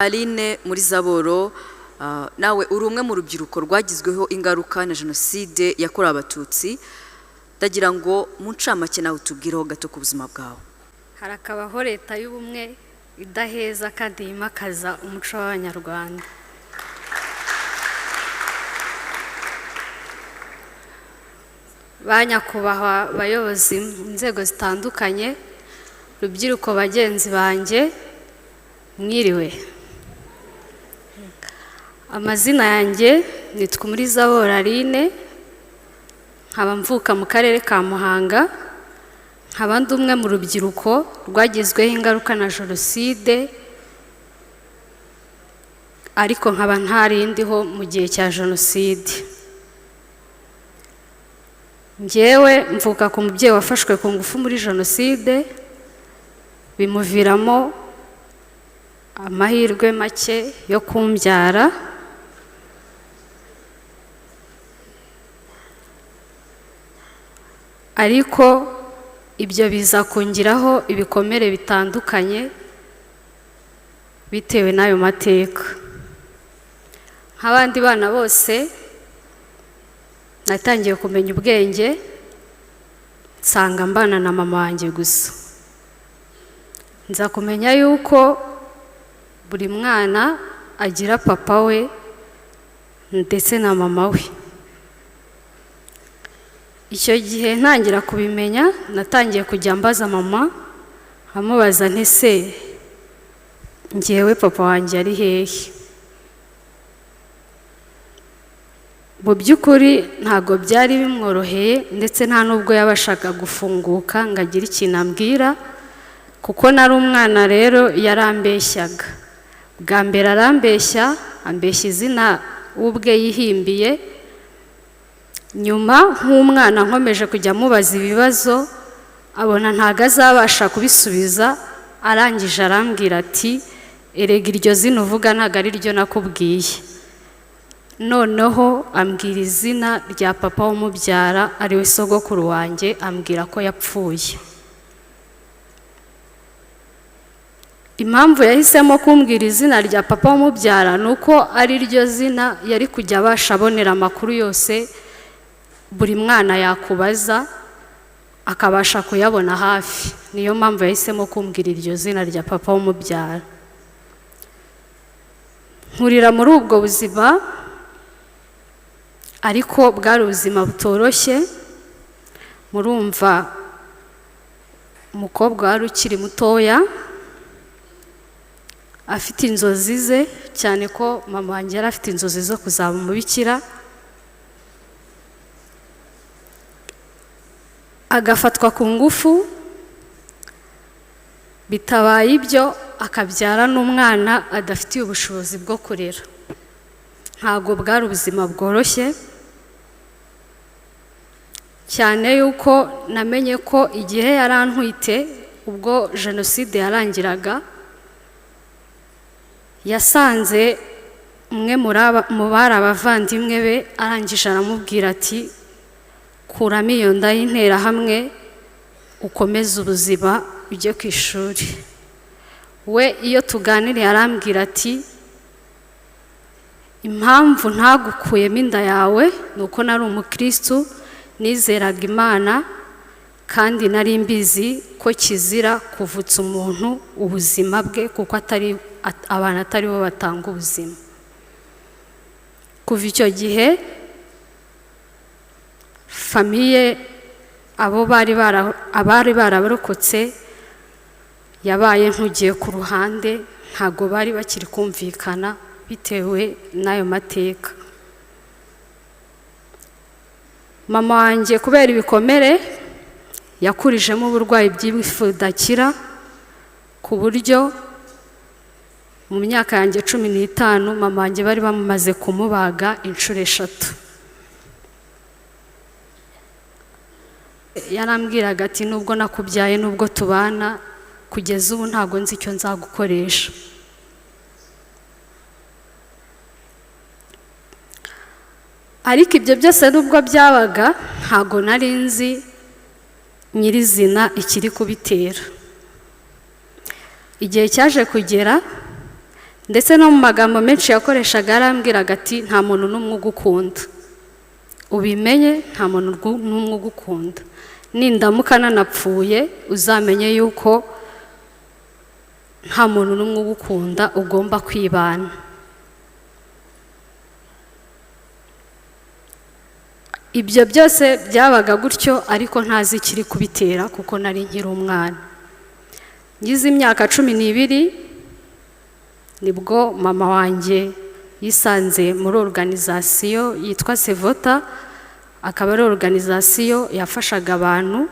Aline muri Zaboro, nawe uri umwe mu rubyiruko rwagizweho ingaruka na jenoside yakorewe Abatutsi, ndagira ngo mu ncamake nawe utubwireho gato ku buzima bwawe. Harakabaho leta y'ubumwe idaheza kandi yimakaza umuco w'Abanyarwanda. Banyakubahwa abayobozi mu nzego zitandukanye, rubyiruko bagenzi banjye, mwiriwe. Amazina yanjye nitwa muri Zaboro Aline, nkaba mvuka mu karere ka Muhanga, nkaba ndi umwe mu rubyiruko rwagizweho ingaruka na jenoside, ariko nkaba ntarindiho mu gihe cya jenoside. Njyewe mvuka ku mubyeyi wafashwe ku ngufu muri jenoside, bimuviramo amahirwe make yo kumbyara. Ariko ibyo biza kungiraho ibikomere bitandukanye bitewe n'ayo mateka. Nk'abandi bana bose natangiye kumenya ubwenge, nsanga mbana na mama wanjye gusa. Nza kumenya yuko buri mwana agira papa we ndetse na mama we. Icyo gihe ntangira kubimenya, natangiye kujya mbaza mama, nkamubaza nti se njyewe papa wanjye ari hehe? Mu by'ukuri ntabwo byari bimworoheye, ndetse nta nubwo yabashaga gufunguka ngo agire ikintu ambwira, kuko nari umwana rero yarambeshyaga. Bwa mbere arambeshya, ambeshya izina ubwe yihimbiye. Nyuma nk'umwana nkomeje kujya mubaza ibibazo, abona ntago azabasha kubisubiza, arangije arambwira ati erega iryo zina uvuga ntago ari ryo nakubwiye. Noneho ambwira izina rya papa w'umubyara ariwe sogokuru wanjye, ambwira ko yapfuye. Impamvu yahisemo kumbwira izina rya papa w'umubyara ni uko ari ryo zina yari kujya abasha abonera amakuru yose buri mwana yakubaza, akabasha kuyabona hafi. Niyo mpamvu yahisemo kumbwira iryo zina rya papa w'umubyara. Nkurira muri ubwo buzima, ariko bwari ubuzima butoroshye. Murumva umukobwa wari ukiri mutoya, afite inzozi ze, cyane ko mama wanjye yari afite inzozi zo kuzaba umubikira, agafatwa ku ngufu, bitabaye ibyo akabyara n'umwana adafitiye ubushobozi bwo kurera. Ntabwo bwari ubuzima bworoshye, cyane yuko namenye ko igihe yarantwite, ubwo jenoside yarangiraga, yasanze umwe mu bari abavandimwe be, arangije aramubwira ati kuramo iyo nda y'interahamwe ukomeze ubuzima ujye ku ishuri. We iyo tuganiriye arambwira ati impamvu ntagukuyemo inda yawe ni uko nari umukristu, nizeraga Imana, kandi nari mbizi ko kizira kuvutsa umuntu ubuzima bwe, kuko abantu atari bo batanga ubuzima. Kuva icyo gihe famiye abari barabarokotse yabaye nk'ugiye ku ruhande, ntabwo bari bakiri kumvikana bitewe n'ayo mateka. Mama wanjye kubera ibikomere yakurijemo uburwayi bw'ibifu bidakira, ku buryo mu myaka yanjye 15 mama wanjye bari bamaze kumubaga inshuro 3. Yarambwiraga ati nubwo nakubyaye, nubwo tubana, kugeza ubu ntabwo nzi icyo nzagukoresha. Ariko ibyo byose nubwo byabaga, ntabwo nari nzi nyirizina ikiri kubitera. Igihe cyaje kugera ndetse no mu magambo menshi yakoreshaga yarambwiraga ati nta muntu n'umwe ugukunda, ubimenye nta muntu n'umwe ugukunda, nindamuka nanapfuye uzamenye yuko nta muntu n'umwe ugukunda, ugomba kwibana. Ibyo byose byabaga gutyo, ariko ntazi ikiri kubitera kuko nari nkiri umwana. Ngize imyaka 12 nibwo mama wanjye yisanze muri organization yitwa Sevota, akaba ari organization yafashaga abantu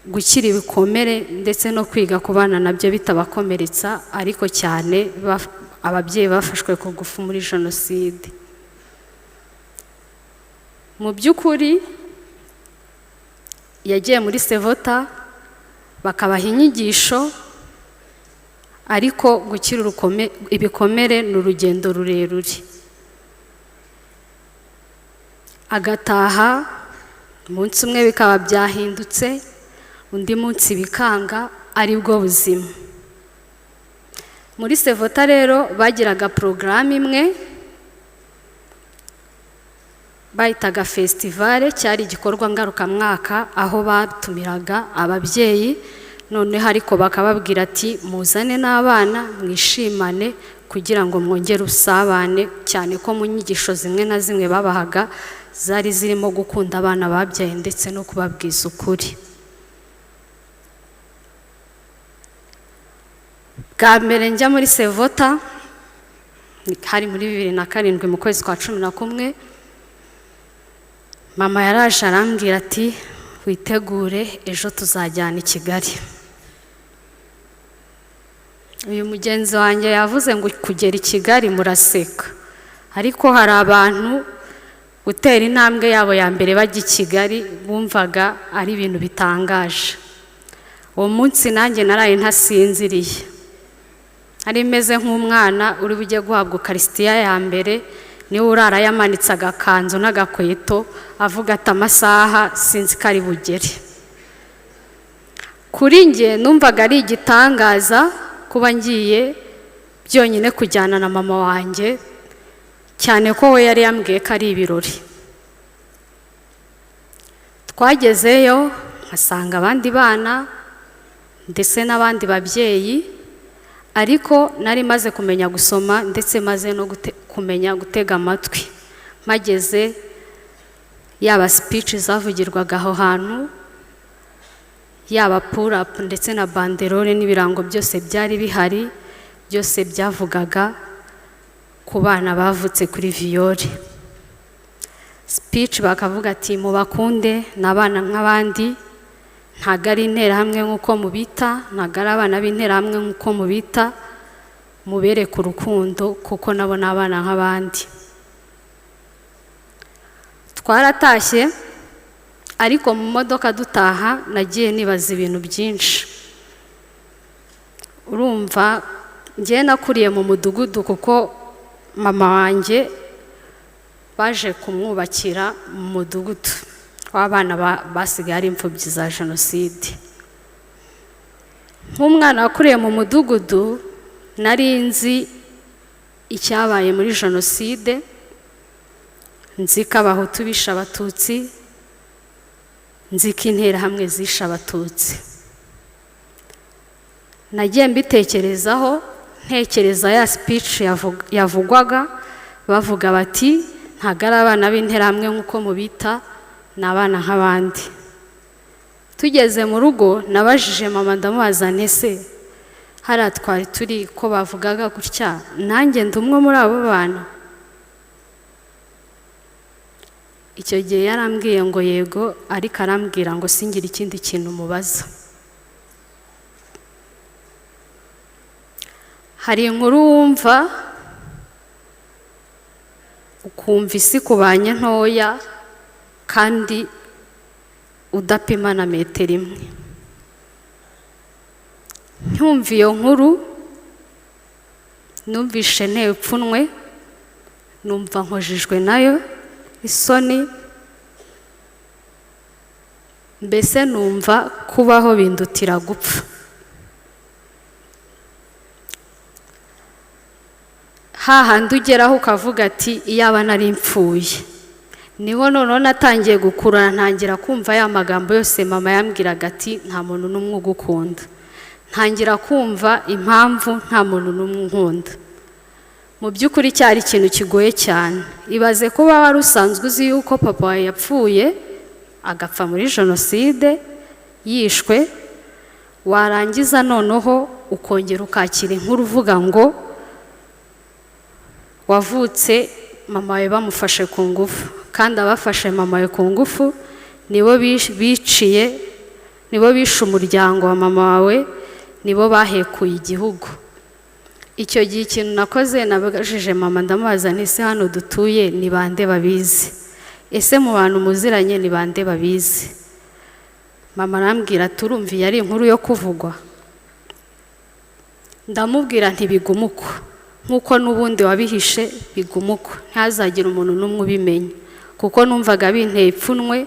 gukira ibikomere ndetse no kwiga kubana nabyo bitabakomeretsa, ariko cyane ababyeyi bafashwe ku ngufu muri jenoside. Mu by'ukuri yagiye muri Sevota bakabaha inyigisho, ariko gukira ibikomere ni urugendo rurerure. Agataha umunsi umwe bikaba byahindutse, undi munsi bikanga, ari bwo buzima. Muri Sevota rero bagiraga porogaramu imwe bayitaga festival, cyari igikorwa ngarukamwaka aho batumiraga ababyeyi, noneho ariko bakababwira ati muzane n'abana mwishimane kugira ngo mwongere usabane, cyane ko mu nyigisho zimwe na zimwe babahaga zari zirimo gukunda abana babyaye ndetse no kubabwiza ukuri. Bwa mbere njya muri Sevota hari muri 2007 mu kwezi kwa 11, mama yaraje arambwira ati witegure ejo tuzajyana i Kigali. Uyu mugenzi wanjye yavuze ngo kugera i Kigali muraseka, ariko hari abantu gutera intambwe yabo ya mbere bajya i Kigali bumvaga ari ibintu bitangaje. Uwo munsi nanjye naraye ntasinziriye, ari meze nk'umwana uri bujye guhabwa Ukaristiya ya mbere, niwe urara yamanitse agakanzu n'agakweto avuga ati amasaha sinzi ko ari bugere. Kuri njye numvaga ari igitangaza kuba ngiye byonyine kujyana na mama wanjye, cyane ko we yari yambwiye ko ari ibirori. Twagezeyo nkasanga abandi bana ndetse n'abandi babyeyi, ariko nari maze kumenya gusoma ndetse maze no kumenya gutega amatwi. Mageze yaba speech zavugirwaga aho hantu, yaba pull up ndetse na banderole n'ibirango byose byari bihari, byose byavugaga ku bana bavutse kuri Viole. Speech bakavuga ati mubakunde n'abana nk'abandi, ntago ari interahamwe nk'uko mubita, ntago ari abana b'interahamwe nk'uko mubita, mubereke urukundo kuko nabo n'abana nk'abandi. Twaratashye, ariko mu modoka dutaha nagiye nibaza ibintu byinshi. Urumva ngiye nakuriye mu mudugudu kuko mama wanjye baje kumwubakira mu mudugudu w'abana basigaye ari imfubyi za jenoside. Nk'umwana wakuriye mu mudugudu nari nzi icyabaye muri jenoside, nzi ko abahutu bishe abatutsi, nzi ko interahamwe zishe abatutsi. Nagiye mbitekerezaho, ntekereza ya speech yavugwaga bavuga bati ntago ari abana b'interahamwe nk'uko mubita, ni abana nk'abandi. Tugeze mu rugo nabajije mama ndamubaza ntese hariya twari turi ko bavugaga gutya, nanjye ndi umwe muri abo bana? Icyo gihe yarambwiye ngo yego, ariko arambwira ngo singire ikindi kintu mubaza. Hari inkuru wumva ukumva isi kubanye ntoya kandi udapima na metero imwe. Nkumva iyo nkuru numvishe nteye ipfunwe, numva nkojejwe nayo isoni, mbese numva kubaho bindutira gupfa. hahandi ugeraho ukavuga ati iyaba nari mpfuye. Niho noneho natangiye gukurana, ntangira kumva ya magambo yose mama yambwiraga ati nta muntu n'umwe ugukunda. Ntangira kumva impamvu nta muntu n'umwe unkunda. Mu by'ukuri cyari ikintu kigoye cyane. Ibaze kuba wari usanzwe uzi yuko papa wawe yapfuye agapfa muri jenoside yishwe, warangiza noneho ukongera ukakira inkuru uvuga ngo wavutse mama wawe bamufashe ku ngufu, kandi abafashe mama wawe ku ngufu nibo biciye, nibo bishe umuryango wa mama wawe, nibo bahekuye igihugu. Icyo gihe ikintu nakoze, nabajije mama ndamubaza nti ese hano dutuye ni bande babizi, ese mu bantu muziranye ni bande babizi? Mama arambwira turumviye ari inkuru yo kuvugwa. Ndamubwira nti bigumuko, nkuko n'ubundi wabihishe bigumuko, ntazagira umuntu n'umwe ubimenya, kuko numvaga binteye ipfunwe,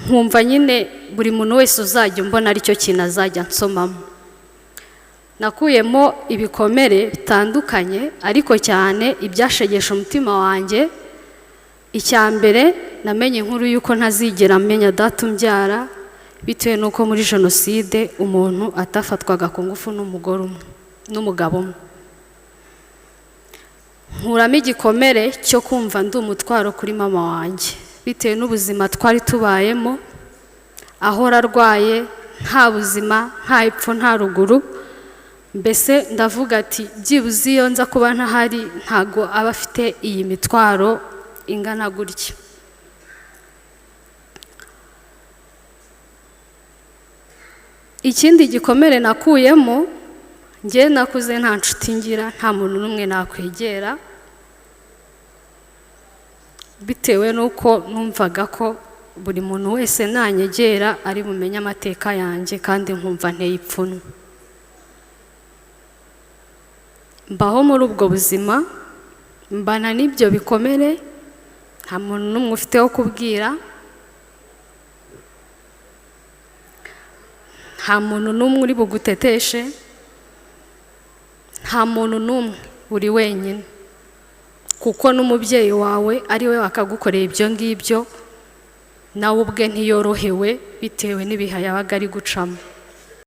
nkumva nyine buri muntu wese uzajya umbona aricyo kintu azajya nsomamo. Nakuyemo ibikomere bitandukanye, ariko cyane ibyashegesha umutima wanjye. Icya mbere, namenye inkuru yuko ntazigera menya data umbyara, bitewe n'uko muri jenoside umuntu atafatwaga ku ngufu n'umugabo umwe. Nkuramo igikomere cyo kumva ndi umutwaro kuri mama wanjye, bitewe n'ubuzima twari tubayemo, ahora arwaye, nta buzima, nta epfo nta ruguru. Mbese ndavuga ati byibuze iyo nza kuba ntahari ntago aba afite iyi mitwaro ingana gutya. Ikindi gikomere nakuyemo, njye nakuze nta nshuti ngira, nta muntu n'umwe nakwegera, bitewe n'uko numvaga ko buri muntu wese nanyegera ari bumenye amateka yanjye, kandi nkumva nteye ipfunwe. Mbaho muri ubwo buzima, mbana n'ibyo bikomere, nta muntu n'umwe ufite wo kubwira, nta muntu n'umwe uri buguteteshe, nta muntu n'umwe, uri wenyine, kuko n'umubyeyi wawe ari we wakagukoreye ibyo ngibyo, nawe ubwe ntiyorohewe bitewe n'ibihe yabaga ari gucamo.